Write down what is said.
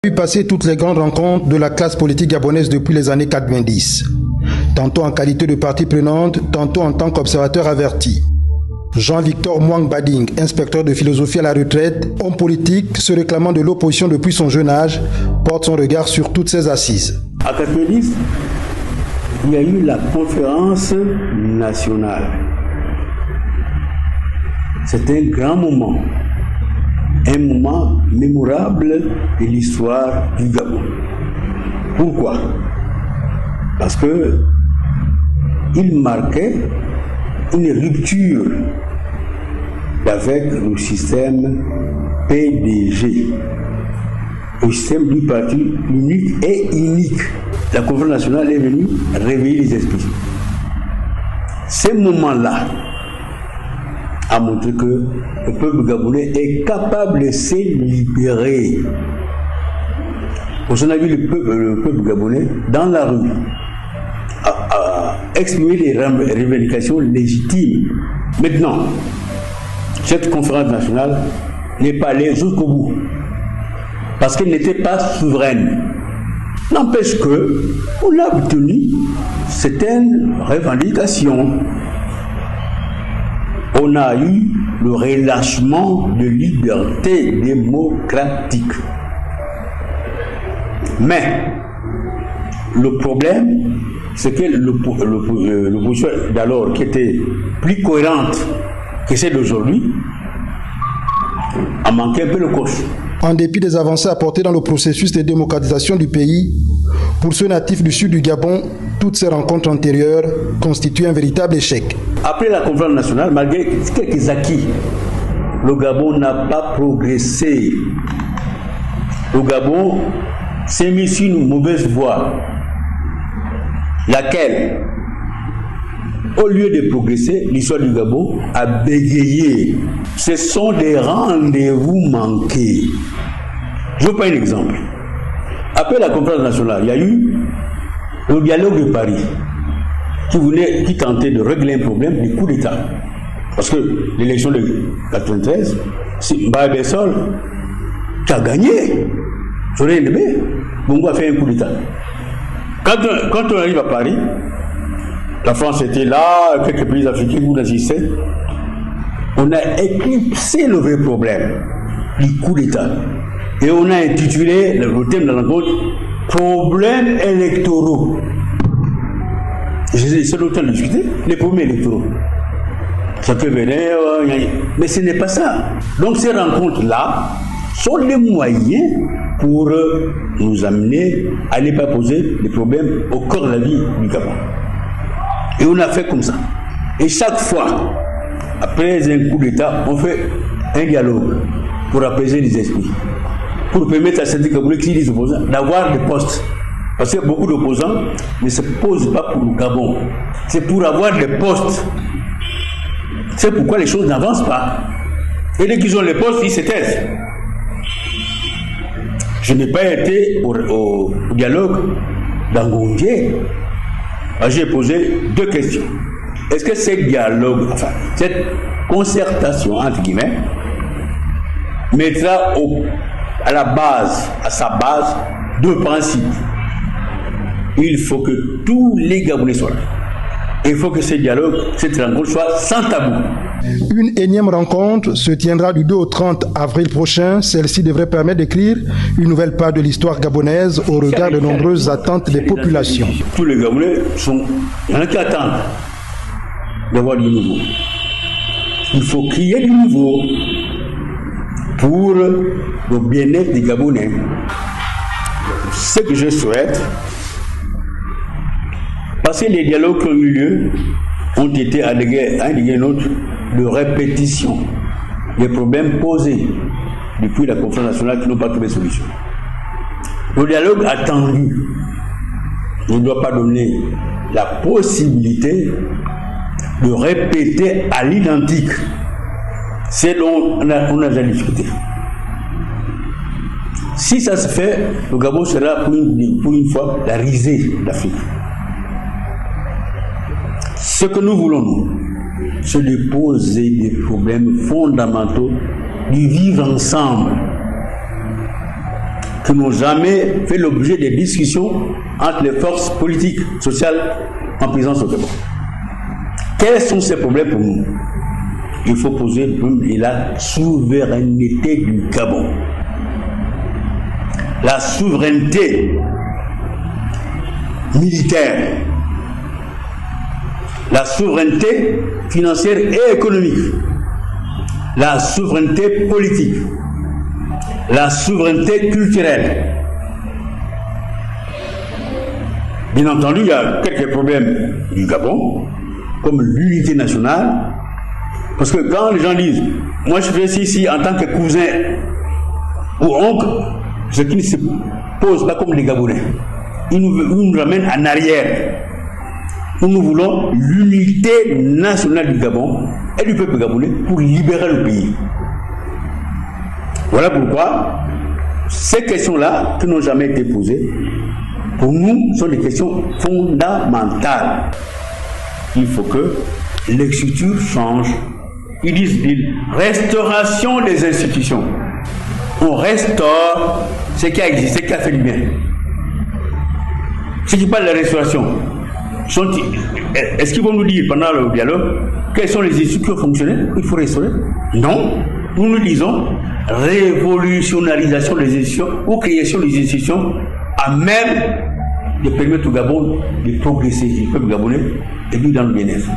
vu passer toutes les grandes rencontres de la classe politique gabonaise depuis les années 90, tantôt en qualité de partie prenante, tantôt en tant qu'observateur averti. Jean-Victor Mwang Bading, inspecteur de philosophie à la retraite, homme politique se réclamant de l'opposition depuis son jeune âge, porte son regard sur toutes ces assises. À 90, il y a eu la conférence nationale. C'est un grand moment. Un moment mémorable de l'histoire du Gabon. Pourquoi? Parce que il marquait une rupture avec le système PDG, le système du parti unique et unique. La conférence nationale est venue réveiller les esprits. Ces moments-là a montré que le peuple gabonais est capable de se libérer. On a vu le peuple gabonais dans la rue à exprimer les revendications légitimes. Maintenant, cette conférence nationale n'est pas allée jusqu'au bout parce qu'elle n'était pas souveraine. N'empêche qu'on a obtenu certaines revendications. On a eu le relâchement de liberté démocratique. Mais le problème, c'est que l'opposition d'alors, qui était plus cohérente que celle d'aujourd'hui, a manqué un peu le coche. En dépit des avancées apportées dans le processus de démocratisation du pays, pour ceux natifs du sud du Gabon, toutes ces rencontres antérieures constituent un véritable échec. Après la conférence nationale, malgré quelques acquis, le Gabon n'a pas progressé. Le Gabon s'est mis sur une mauvaise voie, laquelle, au lieu de progresser, l'histoire du Gabon a bégayé. Ce sont des rendez-vous manqués. Je vous prends un exemple. Après la conférence nationale, il y a eu le dialogue de Paris qui tentait de régler un problème du coup d'État. Parce que l'élection de 93, si Mbaye Bessol, tu as gagné. J'aurais aimé. Bongo a fait un coup d'État. Quand on arrive à Paris, la France était là, quelques pays africains nous assistaient. On a éclipsé le vrai problème du coup d'État. Et on a intitulé le thème de la rencontre problèmes électoraux. C'est le temps de discuter, les problèmes électoraux. Ça peut venir, mais ce n'est pas ça. Donc ces rencontres-là sont les moyens pour nous amener à ne pas poser des problèmes au cœur de la vie du Gabon. Et on a fait comme ça. Et chaque fois, après un coup d'État, on fait un dialogue pour apaiser les esprits, pour permettre à certains Gabonais qui disent opposants d'avoir des postes. Parce que beaucoup d'opposants ne se posent pas pour le Gabon. C'est pour avoir des postes. C'est pourquoi les choses n'avancent pas. Et dès qu'ils ont les postes, ils se taisent. Je n'ai pas été au dialogue d'Angondier. J'ai posé deux questions. Est-ce que ce dialogue, enfin, cette concertation, entre guillemets, mettra à sa base, deux principes. Il faut que tous les Gabonais soient là. Il faut que ce dialogue, cette rencontre soit sans tabou. Une énième rencontre se tiendra du 2 au 30 avril prochain. Celle-ci devrait permettre d'écrire une nouvelle page de l'histoire gabonaise au regard de nombreuses attentes des populations. Tous les Gabonais il y en a qui attendent d'avoir du nouveau. Il faut créer du nouveau pour le bien-être des Gabonais. Ce que je souhaite, parce que les dialogues qui ont eu lieu ont été à un autre de répétition des problèmes posés depuis la conférence nationale qui n'ont pas trouvé de solution. Le dialogue attendu ne doit pas donner la possibilité de répéter à l'identique ce dont on a déjà discuté. Si ça se fait, le Gabon sera pour une fois la risée d'Afrique. Ce que nous voulons, nous, c'est de poser des problèmes fondamentaux du vivre ensemble qui n'ont jamais fait l'objet des discussions entre les forces politiques, sociales en présence au Gabon. Quels sont ces problèmes pour nous? Il faut poser le problème de la souveraineté du Gabon. La souveraineté militaire, la souveraineté financière et économique, la souveraineté politique, la souveraineté culturelle. Bien entendu, il y a quelques problèmes du Gabon, comme l'unité nationale, parce que quand les gens disent « moi je fais ici en tant que cousin ou oncle », ce qui ne se pose pas comme les Gabonais. Ils nous ramènent en arrière. Nous voulons l'unité nationale du Gabon et du peuple gabonais pour libérer le pays. Voilà pourquoi ces questions-là, qui n'ont jamais été posées, pour nous, sont des questions fondamentales. Il faut que les structures changent. Ils disent restauration des institutions. On restaure ce qui a existé, ce qui a fait du bien. Ceux qui parlent de la restauration, est-ce qu'ils vont nous dire pendant le dialogue quelles sont les institutions qui ont fonctionné, qu'il faut restaurer? Non. Nous disons révolutionnarisation des institutions ou création des institutions à même de permettre au Gabon de progresser, le peuple gabonais, et vivre dans le bien-être.